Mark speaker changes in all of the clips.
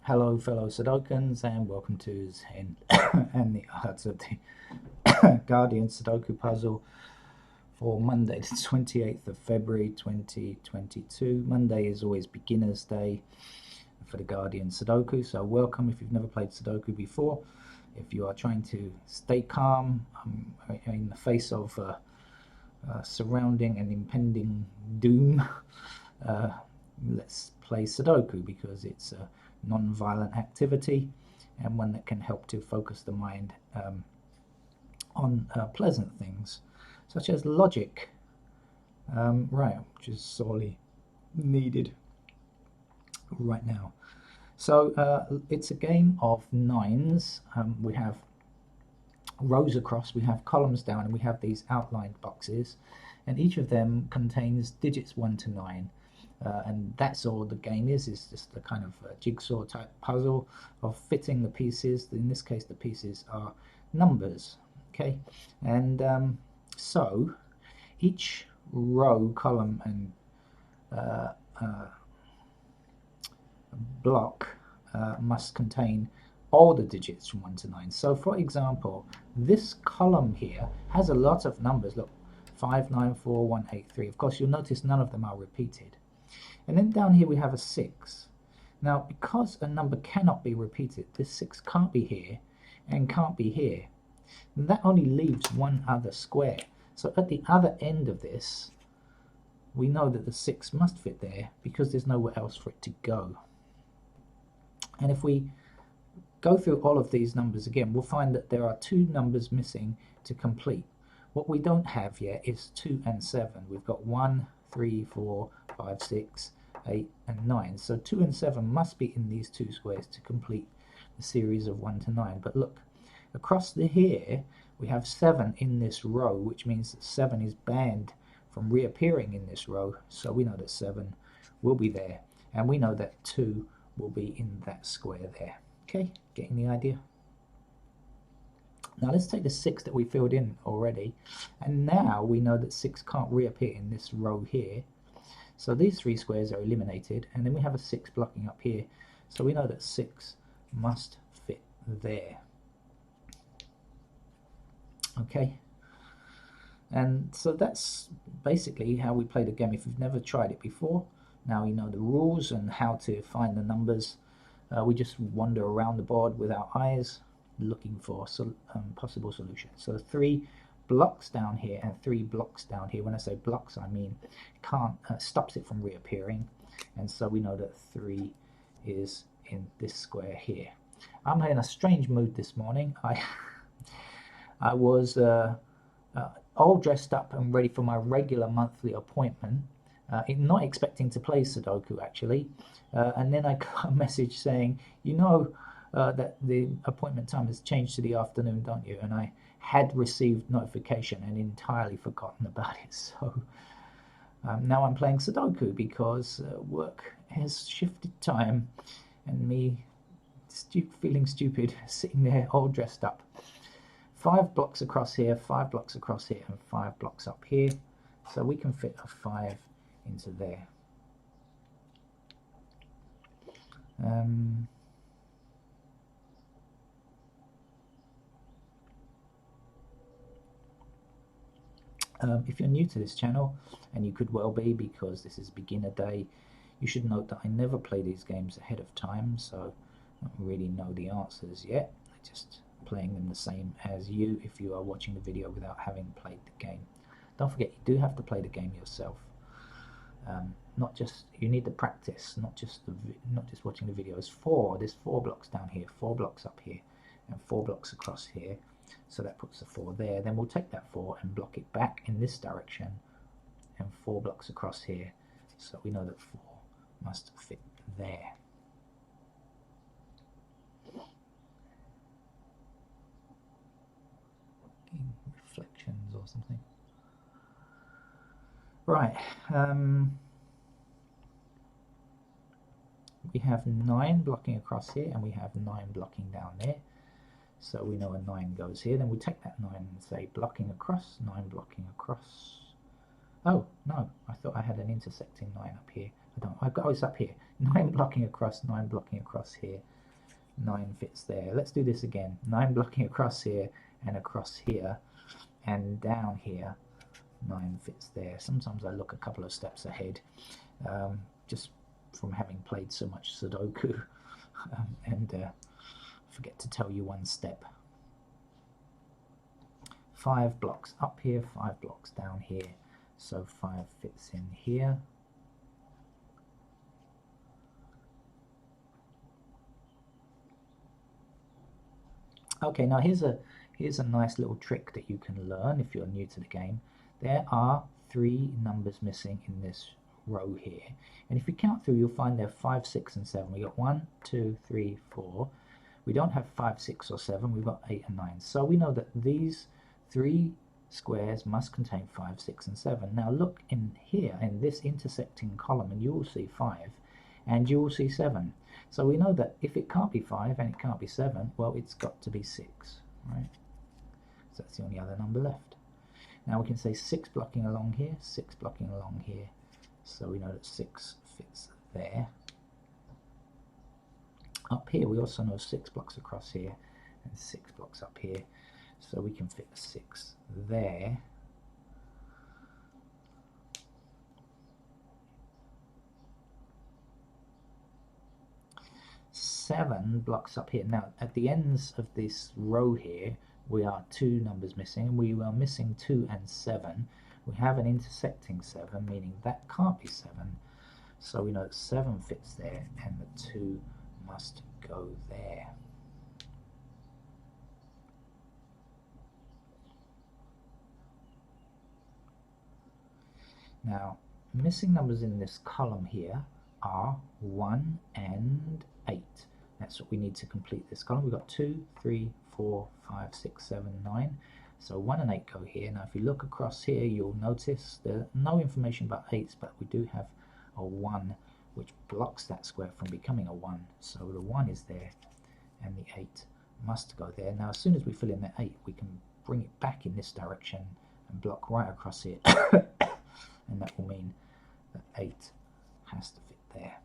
Speaker 1: Hello, fellow Sudokans, and welcome to Zen and the Arts of the Guardian Sudoku puzzle for Monday, the 28th of February 2022. Monday is always beginner's day for the Guardian Sudoku, so welcome if you've never played Sudoku before. If you are trying to stay calm in the face of surrounding and impending doom, let's play Sudoku because it's a non-violent activity and one that can help to focus the mind on pleasant things such as logic, right, which is sorely needed right now. So it's a game of nines. We have rows across, we have columns down, and we have these outlined boxes, and each of them contains digits 1 to 9. And that's all the game is just a kind of jigsaw type puzzle of fitting the pieces. In this case, the pieces are numbers, okay? And so each row, column, and block must contain all the digits from 1 to 9. So for example, this column here has a lot of numbers. Look, 5, 9, 4, 1, 8, 3. Of course, you'll notice none of them are repeated. And then down here we have a 6. Now, because a number cannot be repeated, this 6 can't be here and can't be here. And that only leaves one other square. So at the other end of this, we know that the 6 must fit there because there's nowhere else for it to go. And if we go through all of these numbers again, we'll find that there are 2 numbers missing to complete. What we don't have yet is 2 and 7. We've got 1, 3, 4, 5, 6, 8, and 9. So 2 and 7 must be in these 2 squares to complete the series of 1 to 9. But look, across here we have 7 in this row, which means that 7 is banned from reappearing in this row. So we know that 7 will be there, and we know that 2 will be in that square there. Okay, getting the idea? Now let's take the 6 that we filled in already, and now we know that 6 can't reappear in this row here. So these 3 squares are eliminated, and then we have a 6 blocking up here. So we know that 6 must fit there. Okay, and so that's basically how we play the game. If you've never tried it before, now you know the rules and how to find the numbers. We just wander around the board with our eyes, looking for possible solutions. So 3 blocks down here and 3 blocks down here. When I say blocks, I mean stops it from reappearing, and so we know that 3 is in this square here. I'm in a strange mood this morning. I was all dressed up and ready for my regular monthly appointment, not expecting to play Sudoku actually, and then I got a message saying, you know, that the appointment time has changed to the afternoon, don't you? And I had received notification and entirely forgotten about it. So now I'm playing Sudoku because work has shifted time, and me feeling stupid sitting there all dressed up. 5 blocks across here, 5 blocks across here, and 5 blocks up here. So we can fit a 5 into there. If you're new to this channel, and you could well be because this is beginner day, you should note that I never play these games ahead of time, so I don't really know the answers yet. I'm just playing them the same as you if you are watching the video without having played the game. Don't forget, you do have to play the game yourself. Not just, you need the practice, not just watching the videos. There's 4 blocks down here, 4 blocks up here, and 4 blocks across here. So that puts the 4 there. Then we'll take that 4 and block it back in this direction, and 4 blocks across here. So we know that 4 must fit there. Reflections or something. Right. We have 9 blocking across here, and we have 9 blocking down there. So we know a 9 goes here. Then we take that 9 and say blocking across, 9 blocking across. Oh, no, I thought I had an intersecting 9 up here. I don't. Oh, it's up here. 9 blocking across, 9 blocking across here. 9 fits there. Let's do this again. 9 blocking across here and across here and down here. 9 fits there. Sometimes I look a couple of steps ahead, just from having played so much Sudoku, and forget to tell you one step. 5 blocks up here, 5 blocks down here, so 5 fits in here. Okay, now here's a nice little trick that you can learn if you're new to the game. There are 3 numbers missing in this row here, and if you count through, you'll find there are 5, 6, and 7. We got 1, 2, 3, 4. We don't have 5, 6, or 7. We've got 8 and 9. So we know that these 3 squares must contain 5, 6, and 7. Now look in here in this intersecting column, and you will see 5, and you will see 7. So we know that if it can't be 5 and it can't be 7, well, it's got to be 6, right? So that's the only other number left. Now we can say 6 blocking along here, 6 blocking along here. So we know that 6 fits there. Up here we also know 6 blocks across here and 6 blocks up here. So we can fit a 6 there. Seven blocks up here. Now at the ends of this row here we are 2 numbers missing. We are missing 2 and 7. We have an intersecting 7, meaning that can't be 7. So we know that 7 fits there and the 2 must go there. Now missing numbers in this column here are 1 and 8. That's what we need to complete this column. We've got 2, 3, 4, 5, 6, 7, 9. So 1 and 8 go here. Now if you look across here, you'll notice there's no information about 8s, but we do have a 1 which blocks that square from becoming a 1. So the 1 is there and the 8 must go there. Now as soon as we fill in the 8, we can bring it back in this direction and block right across here. And that will mean that 8 has to fit there.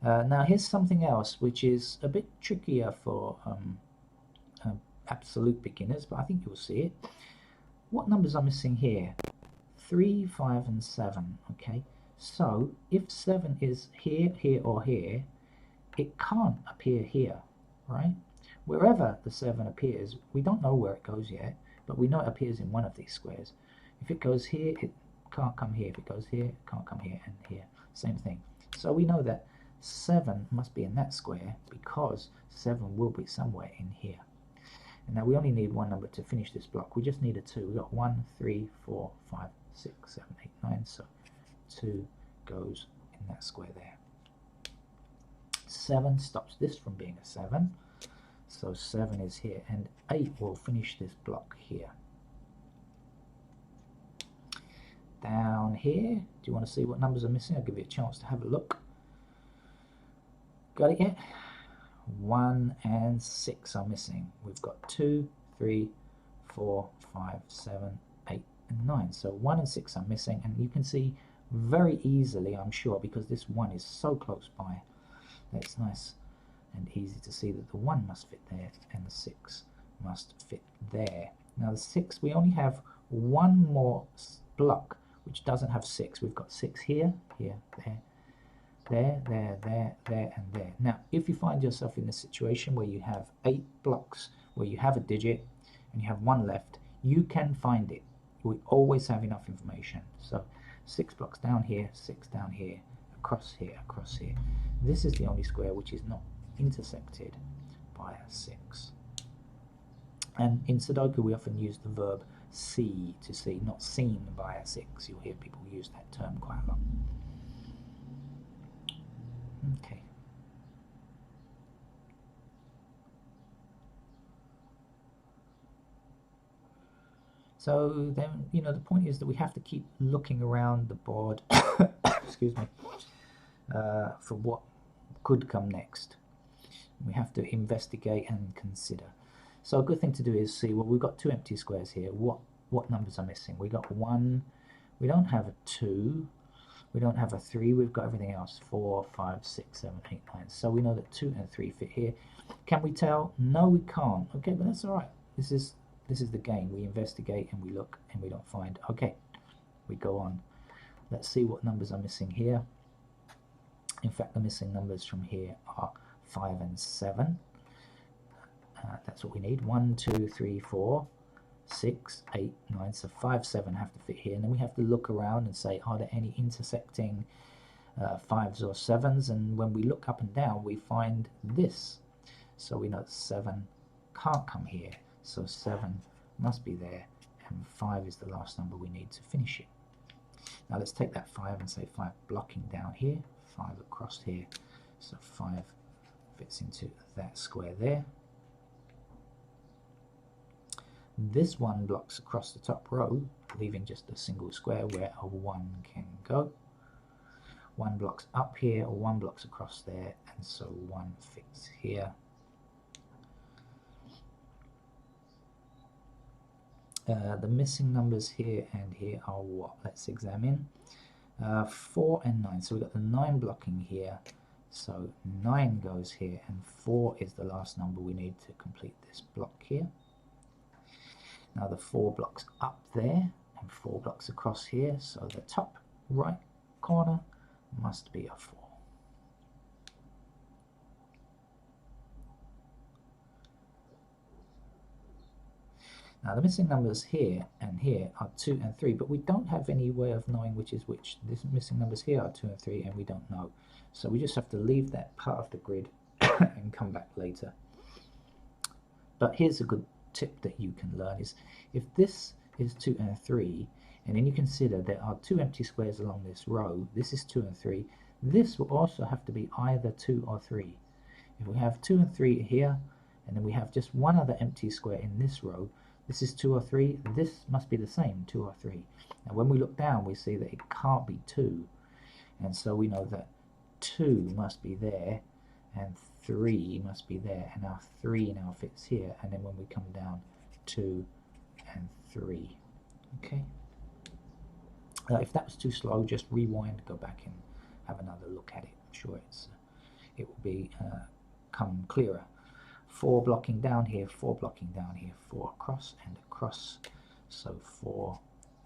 Speaker 1: Now here's something else which is a bit trickier for absolute beginners, but I think you'll see it. What numbers are missing here? 3, 5, and 7. Okay, so if 7 is here, here, or here, it can't appear here, right? Wherever the 7 appears, we don't know where it goes yet, but we know it appears in one of these squares. If it goes here, it can't come here. If it goes here, it can't come here, and here. Same thing. So we know that 7 must be in that square because 7 will be somewhere in here. And now we only need one number to finish this block. We just need a 2. We got 1, 3, 4, 5, 6, 7, 8, 9. So 2 goes in that square there. 7 stops this from being a 7. So 7 is here, and 8 will finish this block here. Down here, do you want to see what numbers are missing? I'll give you a chance to have a look. Got it yet? 1 and 6 are missing. We've got 2, 3, 4, 5, 7, 8, and 9. So 1 and 6 are missing, and you can see very easily, I'm sure, because this 1 is so close by, that it's nice and easy to see that the 1 must fit there and the 6 must fit there. Now the 6, we only have one more block which doesn't have 6. We've got 6 here, here, there, there, there, there, there, and there. Now if you find yourself in a situation where you have 8 blocks where you have a digit and you have 1 left, you can find it. We always have enough information. So 6 blocks down here, 6 down here, across here, across here. This is the only square which is not intersected by a 6. And in Sudoku we often use the verb see to see, not seen by a 6. You'll hear people use that term quite a lot. Okay. So then, the point is that we have to keep looking around the board, excuse me, for what could come next. We have to investigate and consider. So a good thing to do is see, well, we've got 2 empty squares here. What what numbers are missing. We got 1, we don't have a 2, we don't have a 3, we've got everything else, 4, 5, 6, 7, 8, 9. So we know that 2 and 3 fit here. Can we tell? No, we can't. Okay, but that's all right. This is the game. We investigate and we look and we don't find. Okay, we go on. Let's see what numbers are missing here. In fact, the missing numbers from here are 5 and 7. That's what we need. 1, 2, 3, 4, 6, 8, 9. So 5, 7 have to fit here. And then we have to look around and say, are there any intersecting 5s or 7s? And when we look up and down, we find this. So we know that 7 can't come here. So 7 must be there. And 5 is the last number we need to finish it. Now let's take that 5 and say 5 blocking down here, 5 across here. So 5 fits into that square there. This one blocks across the top row, leaving just a single square where a 1 can go. 1 blocks up here, or 1 blocks across there, and so 1 fits here. The missing numbers here and here are what? Let's examine. 4 and 9. So we've got the 9 blocking here. So 9 goes here, and 4 is the last number we need to complete this block here. Now the 4 blocks up there, and 4 blocks across here. So the top right corner must be a 4. Now the missing numbers here and here are 2 and 3, but we don't have any way of knowing which is which. These missing numbers here are 2 and 3, and we don't know. So we just have to leave that part of the grid and come back later. But here's a good tip that you can learn is, if this is 2 and 3, and then you consider there are 2 empty squares along this row, this is 2 and 3, this will also have to be either 2 or 3. If we have 2 and 3 here, and then we have just one other empty square in this row, this is 2 or 3, this must be the same, 2 or 3. Now when we look down, we see that it can't be 2, and so we know that 2 must be there, and 3 must be there, and our 3 now fits here, and then when we come down, 2 and 3. Okay. If that was too slow, just rewind, go back and have another look at it. I'm sure it will be come clearer. 4 blocking down here, 4 blocking down here, 4 across and across. So 4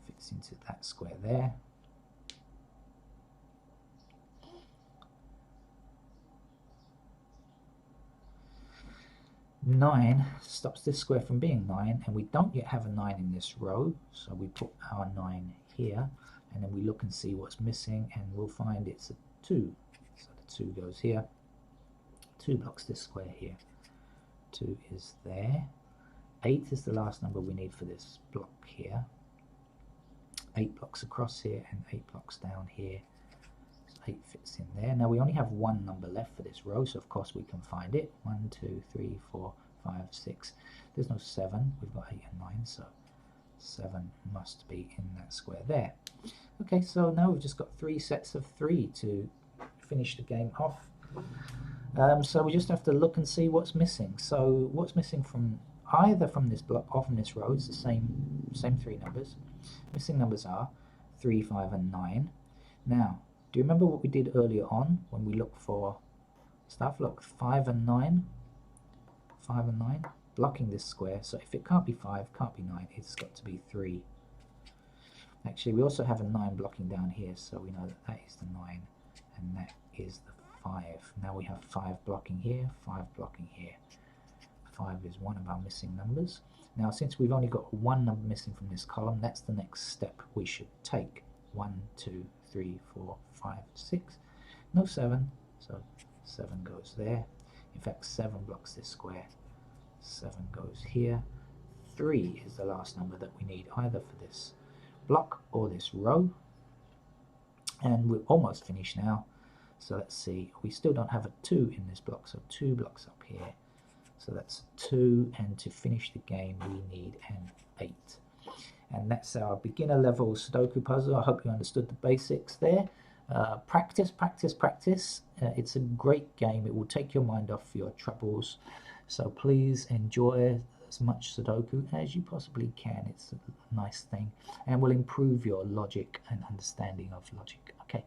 Speaker 1: fits into that square there. Nine stops this square from being 9, and we don't yet have a 9 in this row, so we put our 9 here, and then we look and see what's missing, and we'll find it's a 2. So the 2 goes here. 2 blocks this square here. 2 is there. 8 is the last number we need for this block here. 8 blocks across here and 8 blocks down here. So 8 fits in there. Now we only have one number left for this row, so of course we can find it. 1, 2, 3, 4, 5, 6. There's no 7. We've got 8 and 9, so 7 must be in that square there. Okay, so now we've just got 3 sets of 3 to finish the game off. So we just have to look and see what's missing. So what's missing from either from this block or from this row is the same 3 numbers. Missing numbers are 3, 5 and 9. Now, do you remember what we did earlier on when we looked for stuff? Look, 5 and 9. 5 and 9, blocking this square. So if it can't be 5, can't be 9, it's got to be 3. Actually, we also have a 9 blocking down here, so we know that that is the 9 and that is the 5. Now we have 5 blocking here, 5 blocking here. 5 is one of our missing numbers. Now since we've only got one number missing from this column, that's the next step we should take. 1, 2, 3, 4, 5, 6. No 7, so 7 goes there. In fact, 7 blocks this square. 7 goes here. 3 is the last number that we need either for this block or this row. And we're almost finished now. So let's see, we still don't have a 2 in this block, so 2 blocks up here. So that's 2, and to finish the game we need an 8. And that's our beginner level Sudoku puzzle. I hope you understood the basics there. Practice, practice, practice. It's a great game. It will take your mind off your troubles. So please enjoy as much Sudoku as you possibly can. It's a nice thing and will improve your logic and understanding of logic. Okay,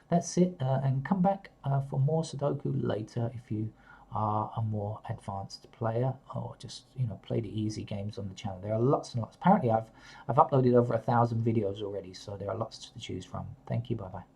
Speaker 1: that's it. And come back for more Sudoku later if you are a more advanced player, or just play the easy games on the channel. There are lots and lots. Apparently, I've uploaded over 1,000 videos already, so there are lots to choose from. Thank you. Bye bye.